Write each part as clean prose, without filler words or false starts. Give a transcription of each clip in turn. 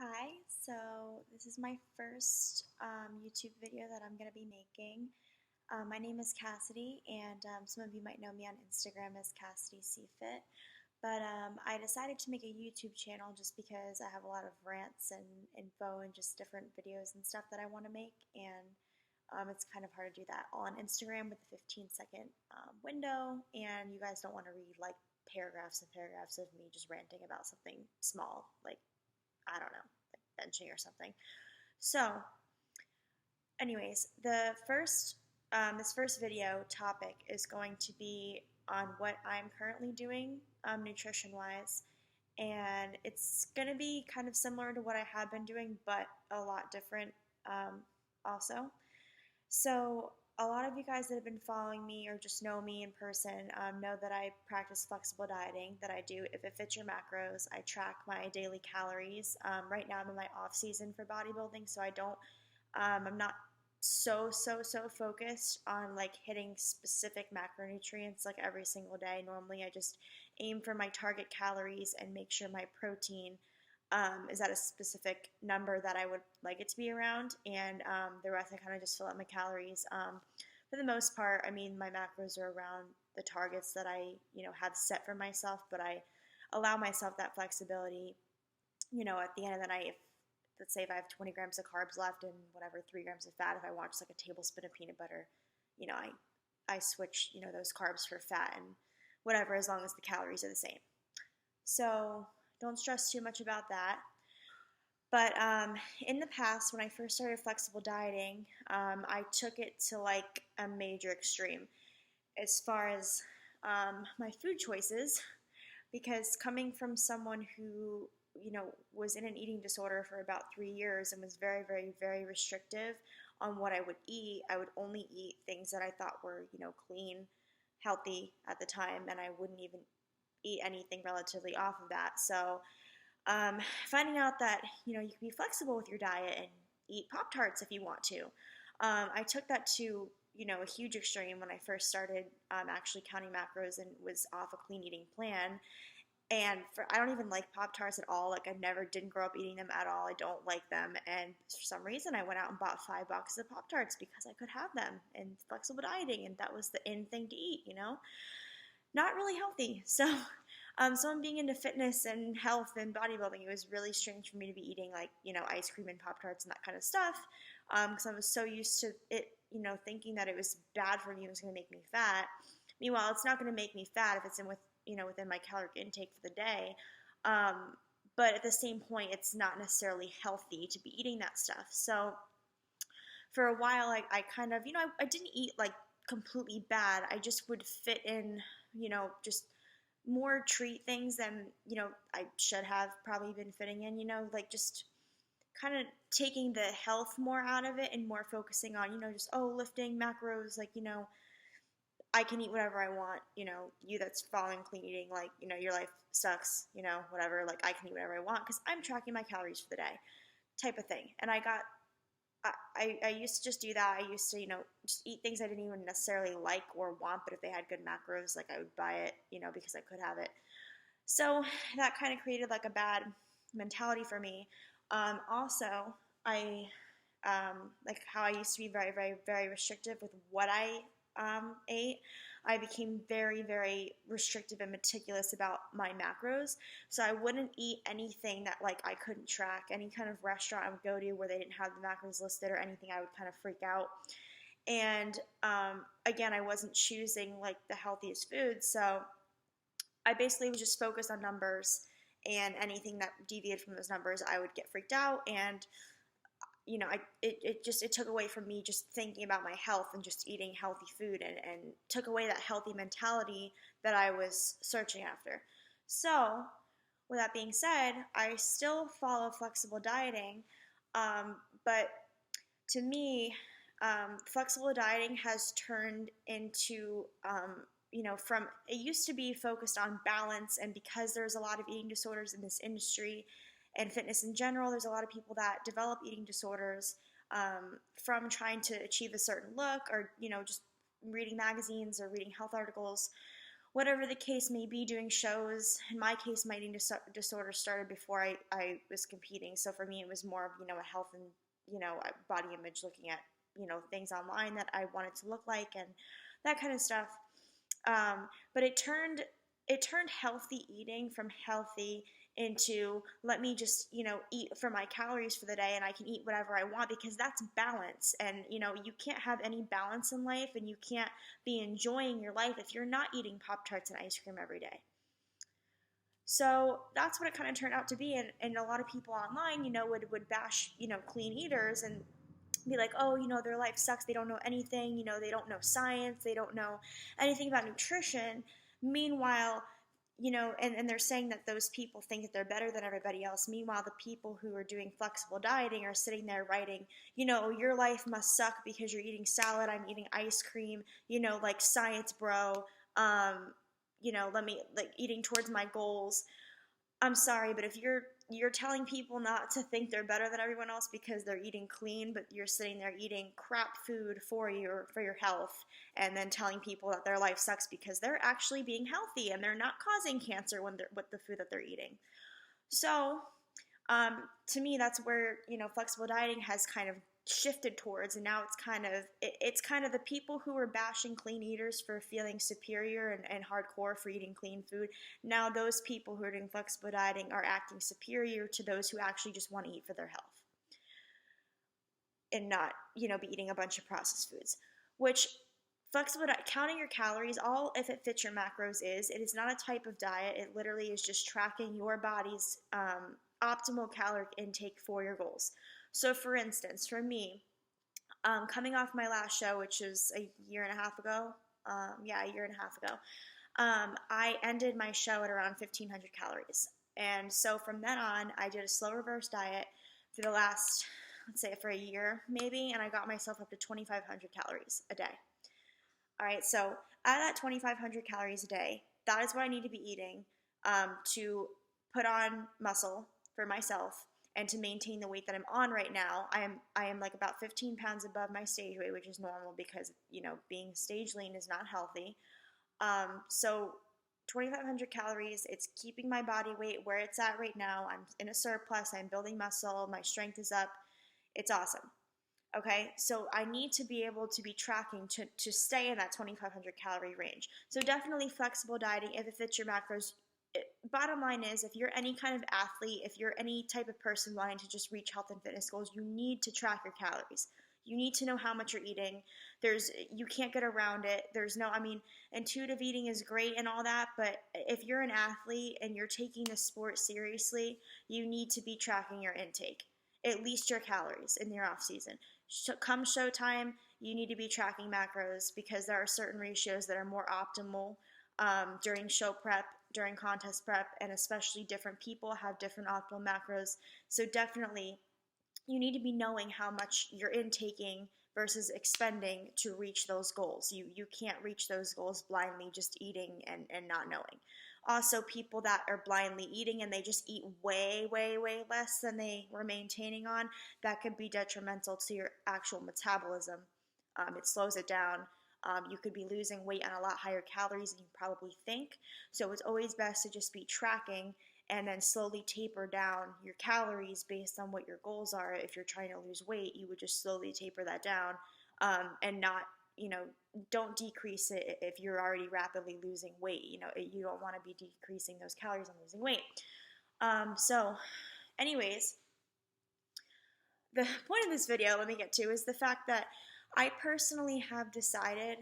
Hi, so this is my first YouTube video that I'm going to be making. My name is Cassidy, and some of you might know me on Instagram as Cassidy CFit. But I decided to make a YouTube channel just because I have a lot of rants and info and just different videos and stuff that I want to make, and it's kind of hard to do that all on Instagram with a 15-second window, and you guys don't want to read like paragraphs and paragraphs of me just ranting about something small, like I don't know, like benching or something. So, anyways, this first video topic is going to be on what I'm currently doing nutrition wise, and it's going to be kind of similar to what I have been doing, but a lot different also. So, a lot of you guys that have been following me or just know me in person know that I practice flexible dieting, that I do if it fits your macros. I track my daily calories. Right now, I'm in my off season for bodybuilding, so I'm not so focused on like hitting specific macronutrients like every single day. Normally, I just aim for my target calories and make sure my protein is at a specific number that I would like it to be around, and the rest I kind of just fill out my calories. For the most part, I mean, my macros are around the targets that I, have set for myself, but I allow myself that flexibility. At the end of the night, if let's say if I have 20 grams of carbs left and whatever 3 grams of fat, if I watch like a tablespoon of peanut butter, I switch those carbs for fat and whatever as long as the calories are the same. So don't stress too much about that. But in the past, when I first started flexible dieting, I took it to like a major extreme as far as my food choices, because coming from someone who, was in an eating disorder for about 3 years and was very restrictive on what I would eat, I would only eat things that I thought were, clean, healthy at the time, and I wouldn't even eat anything relatively off of that. So finding out that you can be flexible with your diet and eat Pop-Tarts if you want to. I took that to a huge extreme when I first started actually counting macros and was off a clean eating plan. And I don't even like Pop-Tarts at all. Like I didn't grow up eating them at all. I don't like them. And for some reason I went out and bought 5 boxes of Pop-Tarts because I could have them and flexible dieting, and that was the in thing to eat, Not really healthy. So someone being into fitness and health and bodybuilding, it was really strange for me to be eating like, ice cream and Pop-Tarts and that kind of stuff, because I was so used to it, thinking that it was bad for me, it was going to make me fat. Meanwhile, it's not going to make me fat if it's within my caloric intake for the day. But at the same point, it's not necessarily healthy to be eating that stuff. So for a while, I kind of, I didn't eat like completely bad. I just would fit in, just more treat things than, I should have probably been fitting in, like just kind of taking the health more out of it and more focusing on, just, lifting macros, like, I can eat whatever I want, you that's following clean eating, like, your life sucks, whatever, like, I can eat whatever I want because I'm tracking my calories for the day type of thing. And I used to just do that. I used to, just eat things I didn't even necessarily like or want, but if they had good macros, like I would buy it, because I could have it. So that kind of created like a bad mentality for me. Also, I like how I used to be very restrictive with what I ate. I became very restrictive and meticulous about my macros. So I wouldn't eat anything that like I couldn't track. Any kind of restaurant I would go to where they didn't have the macros listed or anything, I would kind of freak out. And again, I wasn't choosing like the healthiest foods. So I basically was just focused on numbers, and anything that deviated from those numbers, I would get freaked out, and it took away from me just thinking about my health and just eating healthy food, and took away that healthy mentality that I was searching after. So, with that being said, I still follow flexible dieting, but to me, flexible dieting has turned into, from it used to be focused on balance, and because there's a lot of eating disorders in this industry and fitness in general, there's a lot of people that develop eating disorders from trying to achieve a certain look, or just reading magazines or reading health articles. whatever the case may be, doing shows. In my case, my eating disorder started before I was competing. So for me, it was more of, a health and, body image, looking at, things online that I wanted to look like and that kind of stuff. But it turned healthy eating from healthy into, let me just, eat for my calories for the day, and I can eat whatever I want, because that's balance. And, you can't have any balance in life, and you can't be enjoying your life if you're not eating Pop-Tarts and ice cream every day. So that's what it kind of turned out to be. And a lot of people online, would bash, clean eaters and be like, oh, their life sucks. They don't know anything. They don't know science. They don't know anything about nutrition. Meanwhile, and they're saying that those people think that they're better than everybody else. Meanwhile, the people who are doing flexible dieting are sitting there writing, your life must suck because you're eating salad. I'm eating ice cream, like science, bro. Let me, like, eating towards my goals. I'm sorry, but if you're telling people not to think they're better than everyone else because they're eating clean, but you're sitting there eating crap food for your health, and then telling people that their life sucks because they're actually being healthy and they're not causing cancer with the food that they're eating. So, to me, that's where flexible dieting has kind of shifted towards, and now it's kind of the people who were bashing clean eaters for feeling superior and hardcore for eating clean food. Now those people who are doing flexible dieting are acting superior to those who actually just want to eat for their health and not be eating a bunch of processed foods. Which flexible diet, counting your calories, all if it fits your macros, it is not a type of diet. It literally is just tracking your body's optimal caloric intake for your goals. So for instance, for me, coming off my last show, which was a year and a half ago, a year and a half ago, I ended my show at around 1,500 calories. And so from then on, I did a slow reverse diet for the last, let's say, for a year maybe, and I got myself up to 2,500 calories a day. All right, so out of that 2,500 calories a day, that is what I need to be eating to put on muscle for myself and to maintain the weight that I'm on right now. I am like about 15 pounds above my stage weight, which is normal because, being stage lean is not healthy. So 2,500 calories, it's keeping my body weight where it's at right now. I'm in a surplus, I'm building muscle, my strength is up. It's awesome. Okay, so I need to be able to be tracking to stay in that 2,500 calorie range. So definitely flexible dieting if it fits your macros. Bottom line is, if you're any kind of athlete, if you're any type of person wanting to just reach health and fitness goals, you need to track your calories. You need to know how much you're eating. You can't get around it. Intuitive eating is great and all that, but if you're an athlete and you're taking the sport seriously, you need to be tracking your intake, at least your calories in your off season. Come showtime, you need to be tracking macros because there are certain ratios that are more optimal during show prep, during contest prep, and especially different people have different optimal macros. So definitely you need to be knowing how much you're intaking versus expending to reach those goals. You can't reach those goals blindly just eating and not knowing. Also, people that are blindly eating and they just eat way, way, way less than they were maintaining on, that could be detrimental to your actual metabolism. It slows it down. You could be losing weight on a lot higher calories than you probably think. So it's always best to just be tracking and then slowly taper down your calories based on what your goals are. If you're trying to lose weight, you would just slowly taper that down and not, don't decrease it if you're already rapidly losing weight. You don't want to be decreasing those calories and losing weight. So anyways, the point of this video, let me get to, is the fact that I personally have decided,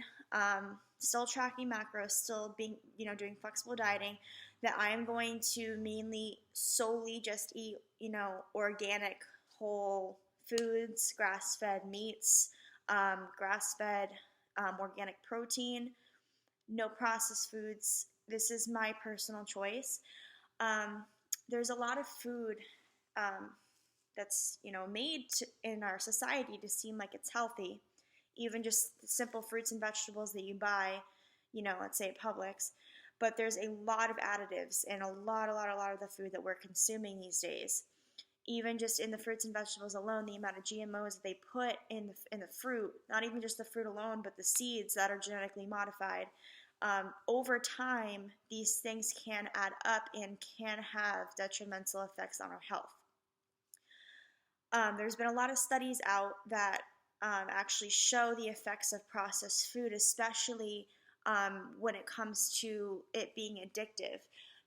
still tracking macros, still being, doing flexible dieting, that I am going to mainly solely just eat, organic, whole foods, grass-fed meats, grass-fed organic protein, no processed foods. This is my personal choice. There's a lot of food that's, made in our society to seem like it's healthy. Even just simple fruits and vegetables that you buy, let's say at Publix. But there's a lot of additives in a lot of the food that we're consuming these days. Even just in the fruits and vegetables alone, the amount of GMOs that they put in the fruit, not even just the fruit alone, but the seeds that are genetically modified. over time, these things can add up and can have detrimental effects on our health. There's been a lot of studies out that actually show the effects of processed food, especially when it comes to it being addictive.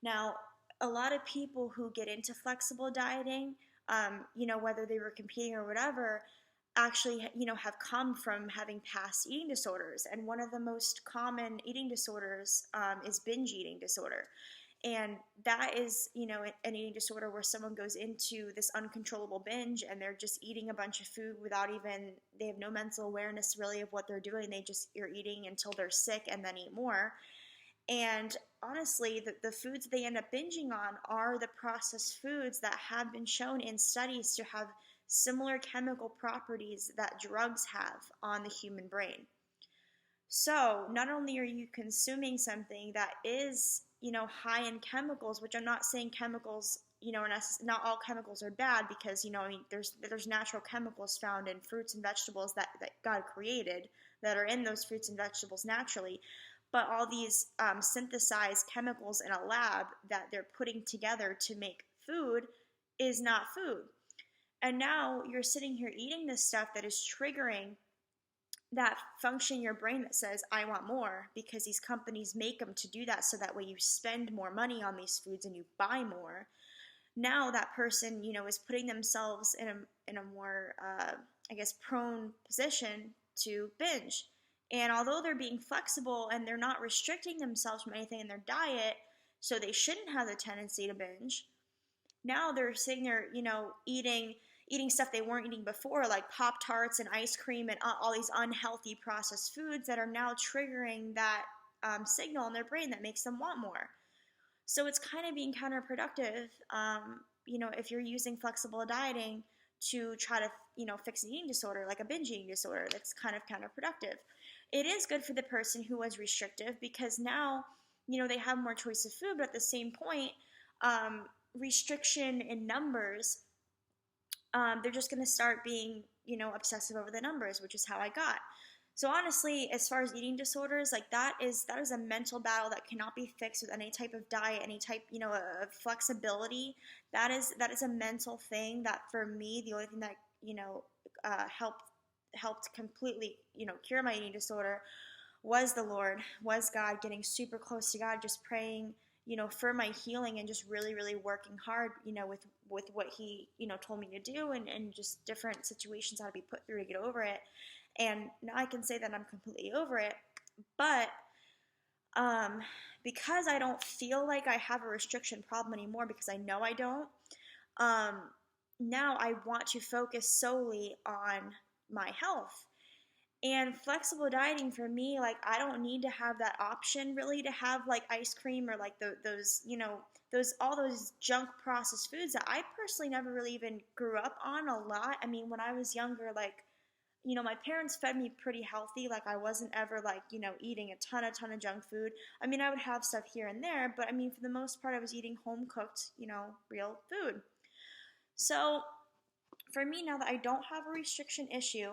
Now, a lot of people who get into flexible dieting, whether they were competing or whatever, actually, have come from having past eating disorders. And one of the most common eating disorders is binge eating disorder. And that is, an eating disorder where someone goes into this uncontrollable binge and they're just eating a bunch of food without even, they have no mental awareness really of what they're doing. They just are eating until they're sick and then eat more. And honestly, the foods they end up binging on are the processed foods that have been shown in studies to have similar chemical properties that drugs have on the human brain. So not only are you consuming something that is, high in chemicals, which I'm not saying chemicals, not all chemicals are bad, because, there's natural chemicals found in fruits and vegetables that God created that are in those fruits and vegetables naturally. But all these synthesized chemicals in a lab that they're putting together to make food is not food. And now you're sitting here eating this stuff that is triggering that function in your brain that says, I want more, because these companies make them to do that so that way you spend more money on these foods and you buy more. Now that person, is putting themselves in a more, prone position to binge. And although they're being flexible and they're not restricting themselves from anything in their diet, so they shouldn't have the tendency to binge, now they're sitting there, eating stuff they weren't eating before, like Pop-Tarts and ice cream and all these unhealthy processed foods that are now triggering that signal in their brain that makes them want more. So it's kind of being counterproductive, if you're using flexible dieting to try to, fix an eating disorder, like a binge eating disorder. That's kind of counterproductive. It is good for the person who was restrictive, because now, they have more choice of food, but at the same point, restriction in numbers, they're just going to start being, obsessive over the numbers, which is how I got. So honestly, as far as eating disorders, like that is a mental battle that cannot be fixed with any type of diet, any type, of flexibility. That is a mental thing that, for me, the only thing that, helped completely, cure my eating disorder was the Lord, was God, getting super close to God, just praying, for my healing, and just really, really working hard, with what He, told me to do, and just different situations I had to be put through to get over it. And now I can say that I'm completely over it. But because I don't feel like I have a restriction problem anymore, because I know I don't, now I want to focus solely on my health. And flexible dieting for me, like, I don't need to have that option really to have like ice cream or like all those junk processed foods that I personally never really even grew up on a lot. I mean, when I was younger, like, my parents fed me pretty healthy. Like, I wasn't ever like, eating a ton of junk food. I mean, I would have stuff here and there, but I mean, for the most part, I was eating home cooked, real food. So for me, now that I don't have a restriction issue,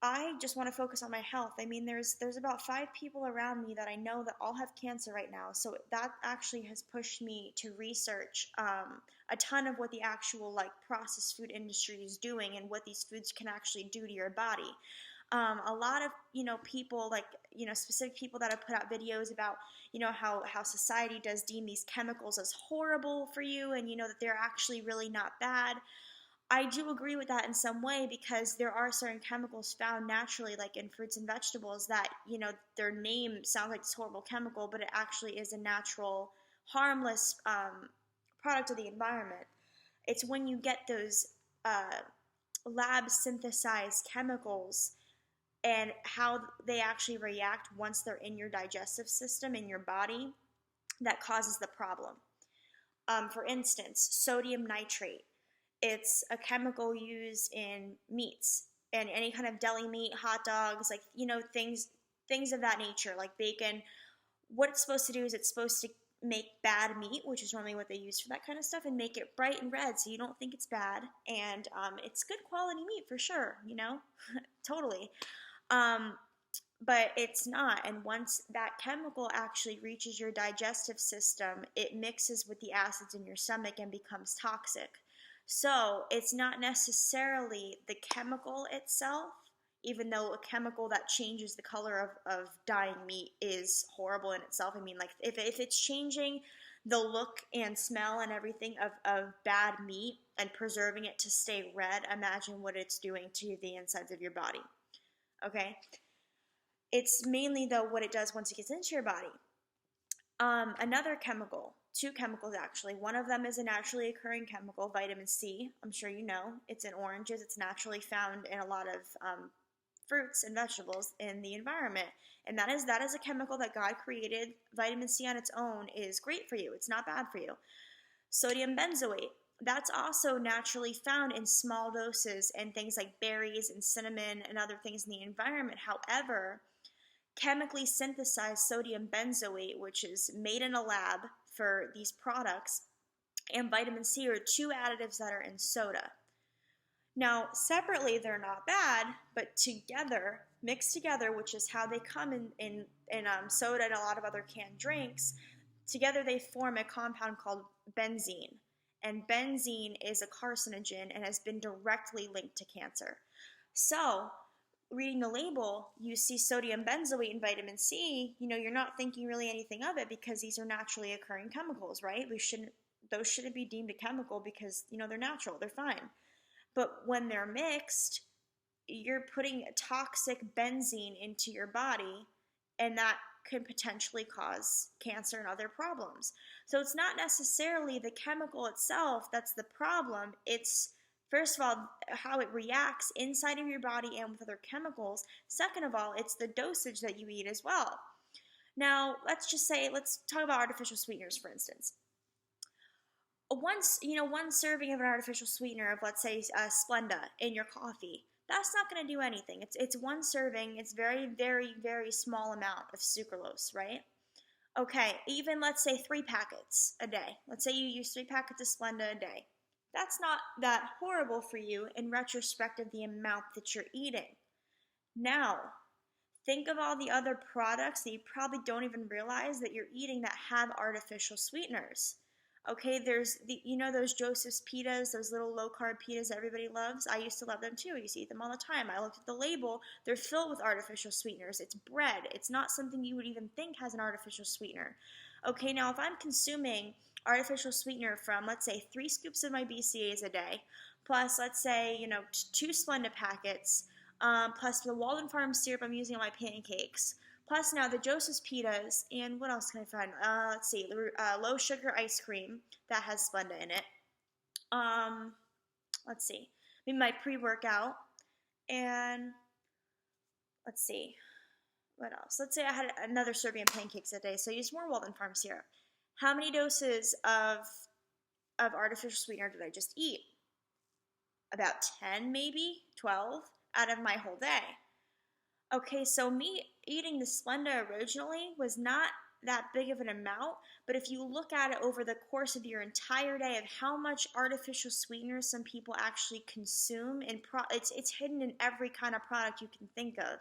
I just want to focus on my health. I mean, there's about 5 people around me that I know that all have cancer right now. So that actually has pushed me to research a ton of what the actual like processed food industry is doing and what these foods can actually do to your body. A lot of, people, like, specific people that have put out videos about, how society does deem these chemicals as horrible for you, and, that they're actually really not bad. I do agree with that in some way, because there are certain chemicals found naturally, like in fruits and vegetables, that, their name sounds like this horrible chemical, but it actually is a natural, harmless product of the environment. It's when you get those lab synthesized chemicals and how they actually react once they're in your digestive system, in your body, that causes the problem. For instance, sodium nitrate. It's a chemical used in meats and any kind of deli meat, hot dogs, like, things of that nature, like bacon. What it's supposed to do is it's supposed to make bad meat, which is normally what they use for that kind of stuff, and make it bright and red so you don't think it's bad. And it's good quality meat for sure, totally. but it's not. And once that chemical actually reaches your digestive system, it mixes with the acids in your stomach and becomes toxic. So it's not necessarily the chemical itself, even though a chemical that changes the color of dying meat is horrible in itself. I mean, like, if it's changing the look and smell and everything of bad meat and preserving it to stay red, imagine what it's doing to the insides of your body. Okay? It's mainly, though, what it does once it gets into your body. Another chemical, two chemicals actually. One of them is a naturally occurring chemical, vitamin C. I'm sure you know. It's in oranges. It's naturally found in a lot of fruits and vegetables in the environment. And that is a chemical that God created. Vitamin C on its own is great for you. It's not bad for you. Sodium benzoate. That's also naturally found in small doses in things like berries and cinnamon and other things in the environment. However, chemically synthesized sodium benzoate, which is made in a lab for these products, and vitamin C are two additives that are in soda. Now, separately, they're not bad, but together, mixed together, which is how they come in soda and a lot of other canned drinks, together they form a compound called benzene. And benzene is a carcinogen and has been directly linked to cancer. So, reading the label, you see sodium benzoate and vitamin C, you're not thinking really anything of it because these are naturally occurring chemicals, right? Those shouldn't be deemed a chemical because, they're natural, they're fine. But when they're mixed, you're putting toxic benzene into your body, and that could potentially cause cancer and other problems. So it's not necessarily the chemical itself that's the problem. It's, first of all, how it reacts inside of your body and with other chemicals. Second of all, it's the dosage that you eat as well. Now, let's talk about artificial sweeteners, for instance. One serving of an artificial sweetener of, let's say, Splenda in your coffee, that's not going to do anything. It's one serving. It's very, very, very small amount of sucralose, right? Okay, even let's say 3 packets a day. Let's say you use 3 packets of Splenda a day. That's not that horrible for you in retrospect of the amount that you're eating. Now, think of all the other products that you probably don't even realize that you're eating that have artificial sweeteners. Okay, there's those Joseph's pitas, those little low-carb pitas that everybody loves. I used to love them too. I used to eat them all the time. I looked at the label. They're filled with artificial sweeteners. It's bread. It's not something you would even think has an artificial sweetener. Okay, now if I'm consuming artificial sweetener from, let's say, 3 scoops of my BCAAs a day, plus, let's say, 2 Splenda packets, plus the Walden Farm syrup I'm using on my pancakes, plus now the Joseph's pitas, and what else can I find? Let's see, low sugar ice cream that has Splenda in it. Let's see, maybe my pre-workout, and let's see, what else? Let's say I had another serving of pancakes a day, so I used more Walden Farm syrup. How many doses of artificial sweetener did I just eat? About 10, maybe 12 out of my whole day. Okay, so me eating the Splenda originally was not that big of an amount, but if you look at it over the course of your entire day of how much artificial sweetener some people actually consume, and it's hidden in every kind of product you can think of.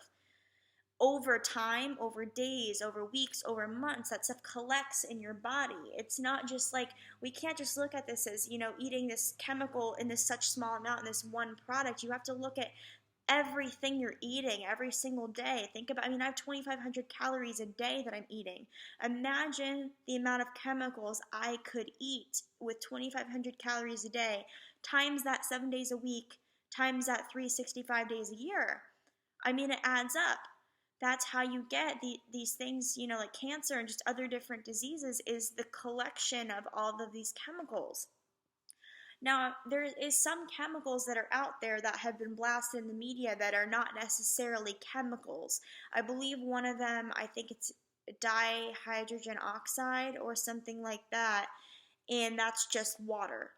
Over time, over days, over weeks, over months, that stuff collects in your body. It's not just like, we can't just look at this as, eating this chemical in this such small amount in this one product. You have to look at everything you're eating every single day. Think about, I have 2,500 calories a day that I'm eating. Imagine the amount of chemicals I could eat with 2,500 calories a day, times that 7 days a week, times that 365 days a year. It adds up. That's how you get these things, like cancer and just other different diseases, is the collection of all of these chemicals. Now, there is some chemicals that are out there that have been blasted in the media that are not necessarily chemicals. I believe one of them, I think it's dihydrogen oxide or something like that, and that's just water.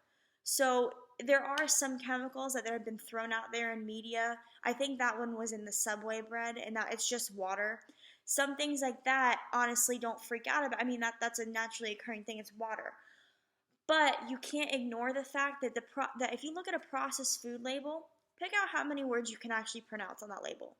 So there are some chemicals that have been thrown out there in media. I think that one was in the Subway bread, and that it's just water. Some things like that, honestly, don't freak out about. That's a naturally occurring thing. It's water. But you can't ignore the fact that that if you look at a processed food label, pick out how many words you can actually pronounce on that label.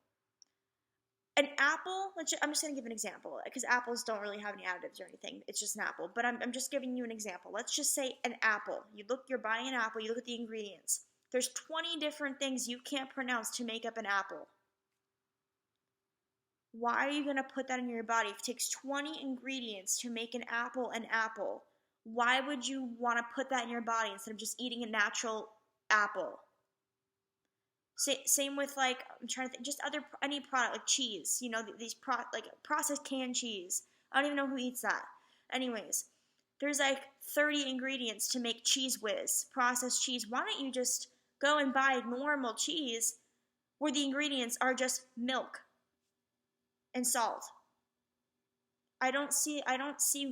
an apple, I'm just going to give an example because apples don't really have any additives or anything. It's just an apple. But I'm just giving you an example. Let's just say an apple. You're buying an apple, you look at the ingredients. There's 20 different things you can't pronounce to make up an apple. Why are you going to put that in your body? If it takes 20 ingredients to make an apple, why would you want to put that in your body instead of just eating a natural apple? Same with like, I'm trying to think, just any product like cheese, like processed canned cheese. I don't even know who eats that. Anyways, there's like 30 ingredients to make Cheese Whiz, processed cheese. Why don't you just go and buy normal cheese where the ingredients are just milk and salt? I don't see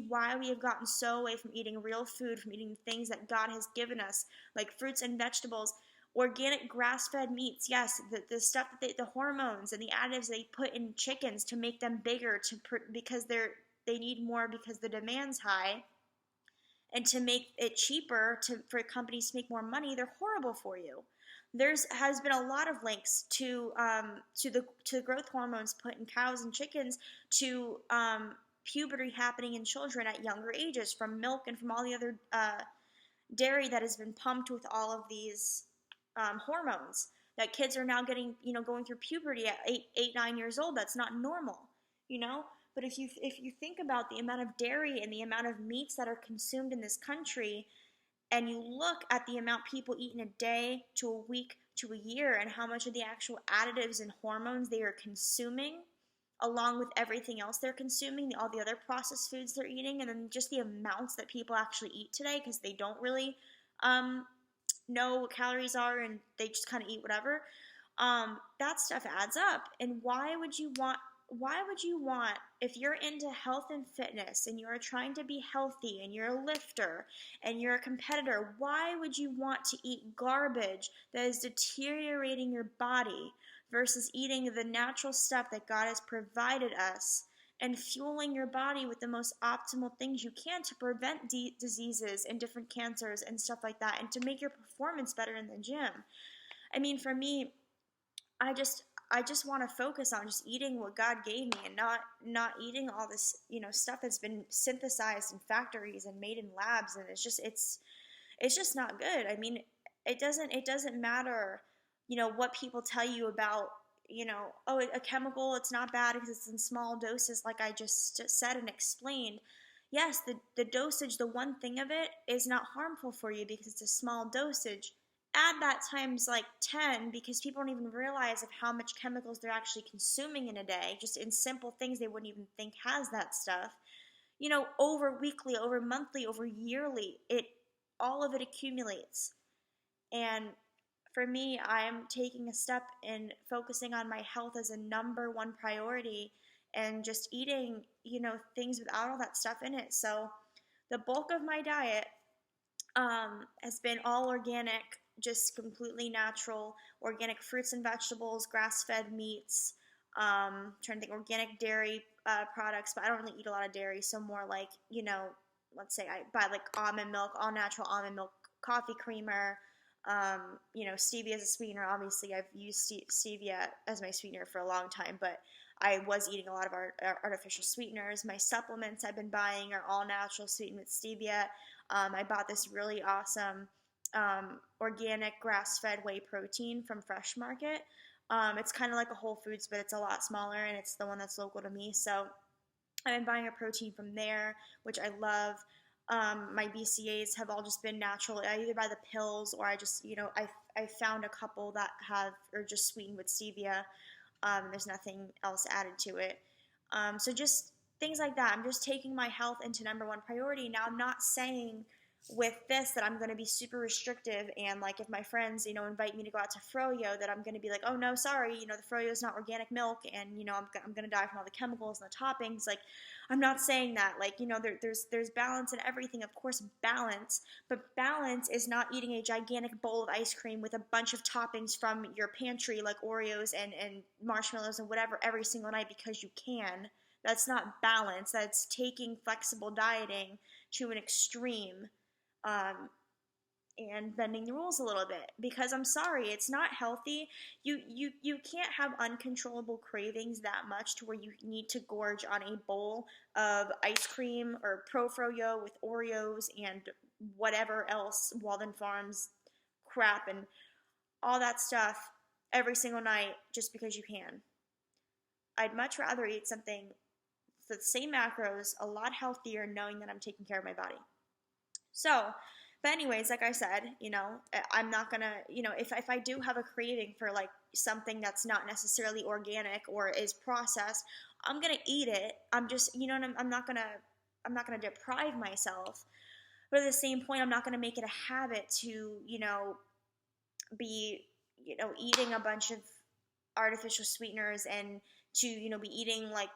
why we have gotten so away from eating real food, from eating things that God has given us, like fruits and vegetables. Organic grass-fed meats, yes, the stuff that the hormones and the additives they put in chickens to make them bigger, because they need more because the demand's high, and to make it cheaper for companies to make more money, they're horrible for you. Has been a lot of links to the growth hormones put in cows and chickens, to puberty happening in children at younger ages from milk and from all the other dairy that has been pumped with all of these hormones, that kids are now getting, going through puberty at 9 years old. That's not normal, But if you think about the amount of dairy and the amount of meats that are consumed in this country, and you look at the amount people eat in a day to a week to a year, and how much of the actual additives and hormones they are consuming, along with everything else they're consuming, all the other processed foods they're eating, and then just the amounts that people actually eat today, because they don't really know what calories are and they just kind of eat whatever, that stuff adds up. And why would you want, if you're into health and fitness and you're trying to be healthy and you're a lifter and you're a competitor, why would you want to eat garbage that is deteriorating your body versus eating the natural stuff that God has provided us and fueling your body with the most optimal things you can to prevent diseases and different cancers and stuff like that, and to make your performance better in the gym? I mean, for me, I just want to focus on just eating what God gave me, and not eating all this, stuff that's been synthesized in factories and made in labs, and it's just not good. I mean, it doesn't matter, what people tell you about, a chemical, it's not bad because it's in small doses, like I just said and explained. Yes, the dosage, the one thing of it is not harmful for you because it's a small dosage. Add that times like 10, because people don't even realize of how much chemicals they're actually consuming in a day, just in simple things they wouldn't even think has that stuff. Over weekly, over monthly, over yearly, all of it accumulates. And for me, I'm taking a step in focusing on my health as a number one priority, and just eating, things without all that stuff in it. So the bulk of my diet has been all organic, just completely natural, organic fruits and vegetables, grass-fed meats, trying to think, organic dairy products, but I don't really eat a lot of dairy, so more like, let's say I buy like almond milk, all natural almond milk, coffee creamer, stevia as a sweetener. Obviously, I've used stevia as my sweetener for a long time, but I was eating a lot of artificial sweeteners. My supplements I've been buying are all natural, sweetened with stevia. I bought this really awesome organic grass-fed whey protein from Fresh Market. It's kind of like a Whole Foods, but it's a lot smaller, and it's the one that's local to me. So I've been buying a protein from there, which I love. My BCAAs have all just been natural. I either buy the pills, or I just, I found a couple that are just sweetened with stevia. There's nothing else added to it. So just things like that. I'm just taking my health into number one priority. Now, I'm not saying with this that I'm going to be super restrictive, and like if my friends, invite me to go out to Froyo, that I'm going to be like, oh no, sorry, the Froyo is not organic milk, and I'm going to die from all the chemicals and the toppings. Like, I'm not saying that. Like, there's balance in everything, of course, balance, but balance is not eating a gigantic bowl of ice cream with a bunch of toppings from your pantry, like Oreos and marshmallows and whatever, every single night because you can. That's not balance. That's taking flexible dieting to an extreme. and bending the rules a little bit, because I'm sorry, it's not healthy. You can't have uncontrollable cravings that much to where you need to gorge on a bowl of ice cream or Profroyo with Oreos and whatever else, Walden Farms crap and all that stuff every single night just because you can. I'd much rather eat something for the same macros, a lot healthier, knowing that I'm taking care of my body. So, but anyways, like I said, I'm not gonna, if I do have a craving for like something that's not necessarily organic or is processed, I'm gonna eat it. I'm just, I'm not gonna deprive myself. But at the same point, I'm not gonna make it a habit to, be, eating a bunch of artificial sweeteners and to, be eating like,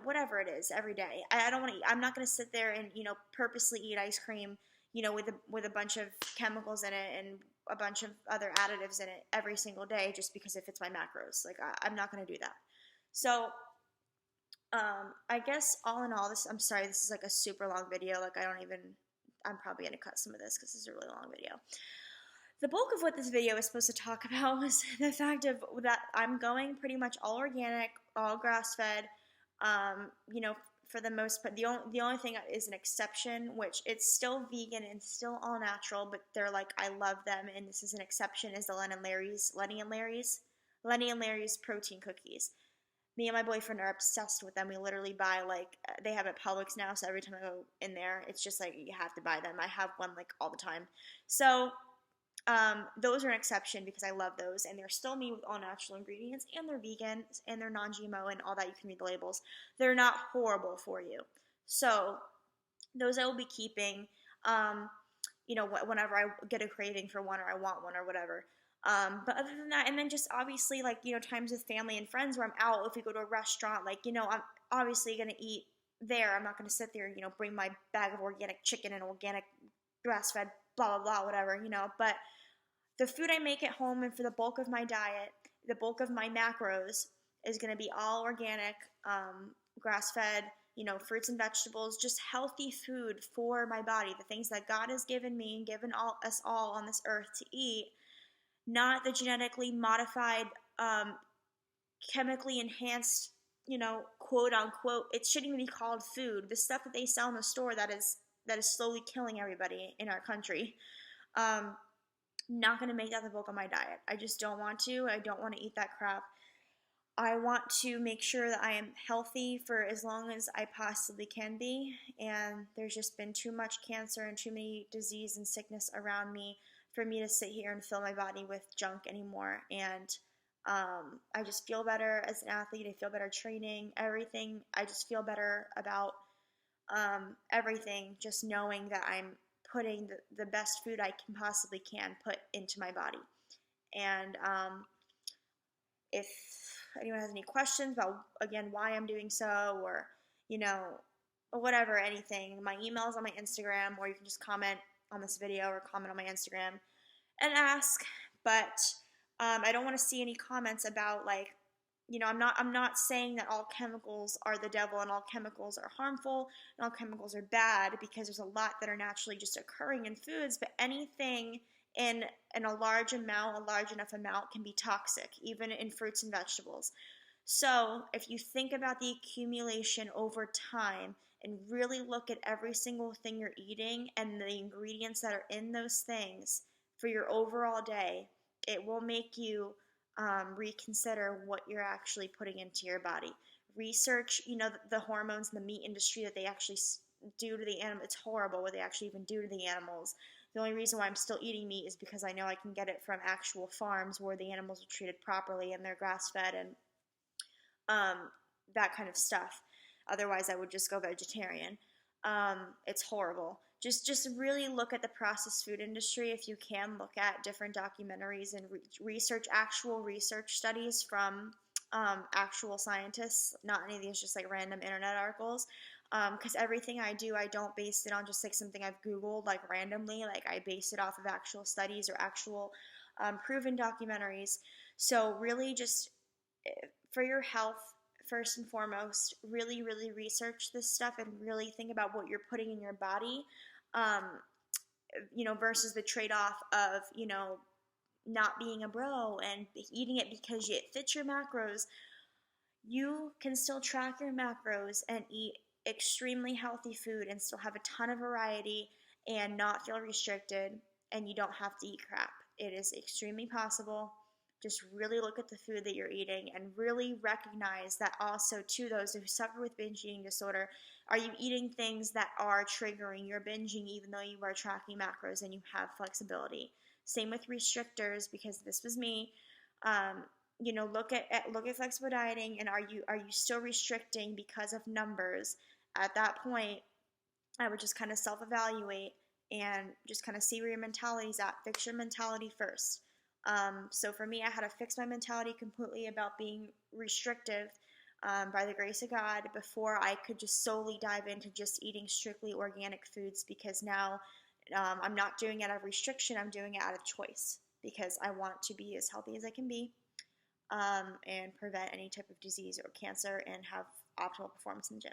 whatever it is every day. I don't want to. I'm not going to sit there and purposely eat ice cream, with a bunch of chemicals in it and a bunch of other additives in it every single day just because it fits my macros. Like I'm not going to do that. So I guess all in all, I'm sorry, this is like a super long video. Like I'm probably going to cut some of this because this is a really long video. The bulk of what this video is supposed to talk about was the fact of that I'm going pretty much all organic, all grass-fed. For the most part, the only thing is an exception, which it's still vegan and still all natural, but they're like, I love them, and this is an exception, is the Lenny and Larry's protein cookies. Me and my boyfriend are obsessed with them. We literally buy they have at Publix now, so every time I go in there, it's just like you have to buy them. I have one like all the time. So those are an exception because I love those, and they're still made with all natural ingredients, and they're vegan, and they're non-GMO, and all that. You can read the labels. They're not horrible for you. So those I will be keeping, whenever I get a craving for one or I want one or whatever. But other than that, and then just obviously times with family and friends where I'm out, if we go to a restaurant, I'm obviously going to eat there. I'm not going to sit there, bring my bag of organic chicken and organic grass-fed blah, blah, blah, whatever, but the food I make at home and for the bulk of my diet, the bulk of my macros is going to be all organic, grass-fed, fruits and vegetables, just healthy food for my body, the things that God has given me and given us all on this earth to eat, not the genetically modified, chemically enhanced, quote unquote, it shouldn't even be called food. The stuff that they sell in the store that is slowly killing everybody in our country. Not going to make that the bulk of my diet. I just don't want to. I don't want to eat that crap. I want to make sure that I am healthy for as long as I possibly can be, and there's just been too much cancer and too many disease and sickness around me for me to sit here and fill my body with junk anymore. And I just feel better as an athlete. I feel better training, everything. I just feel better about everything, just knowing that I'm putting the best food I can possibly put into my body. And if anyone has any questions about, again, why I'm doing so, or, or whatever, anything, my email is on my Instagram, or you can just comment on this video or comment on my Instagram and ask. But I don't want to see any comments about I'm not saying that all chemicals are the devil and all chemicals are harmful and all chemicals are bad, because there's a lot that are naturally just occurring in foods, but anything in a large enough amount can be toxic, even in fruits and vegetables. So if you think about the accumulation over time and really look at every single thing you're eating and the ingredients that are in those things for your overall day, it will make you reconsider what you're actually putting into your body. Research, the hormones in the meat industry that they actually do to the animal. It's horrible what they actually even do to the animals. The only reason why I'm still eating meat is because I know I can get it from actual farms where the animals are treated properly and they're grass-fed and that kind of stuff. Otherwise, I would just go vegetarian. It's horrible. Just really look at the processed food industry. If you can, look at different documentaries and actual research studies from actual scientists, not any of these just like random internet articles. Because everything I do, I don't base it on just like something I've Googled like randomly. Like I base it off of actual studies or actual proven documentaries. So really just for your health, first and foremost, really, really research this stuff and really think about what you're putting in your body. versus the trade-off of, not being a bro and eating it because it fits your macros. You can still track your macros and eat extremely healthy food and still have a ton of variety and not feel restricted, and you don't have to eat crap. It is extremely possible. Just really look at the food that you're eating and really recognize that also, to those who suffer with binge eating disorder, are you eating things that are triggering your binging even though you are tracking macros and you have flexibility? Same with restrictors, because this was me. Look at flexible dieting, and are you still restricting because of numbers? At that point, I would just kind of self-evaluate and just kind of see where your mentality's at. Fix your mentality first. So for me, I had to fix my mentality completely about being restrictive, by the grace of God, before I could just solely dive into just eating strictly organic foods, because now I'm not doing it out of restriction. I'm doing it out of choice because I want to be as healthy as I can be, and prevent any type of disease or cancer and have optimal performance in the gym.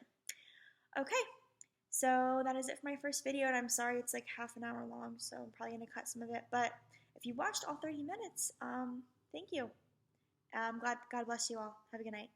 Okay, so that is it for my first video, and I'm sorry it's like half an hour long, so I'm probably going to cut some of it. But if you watched all 30 minutes, thank you. God bless you all. Have a good night.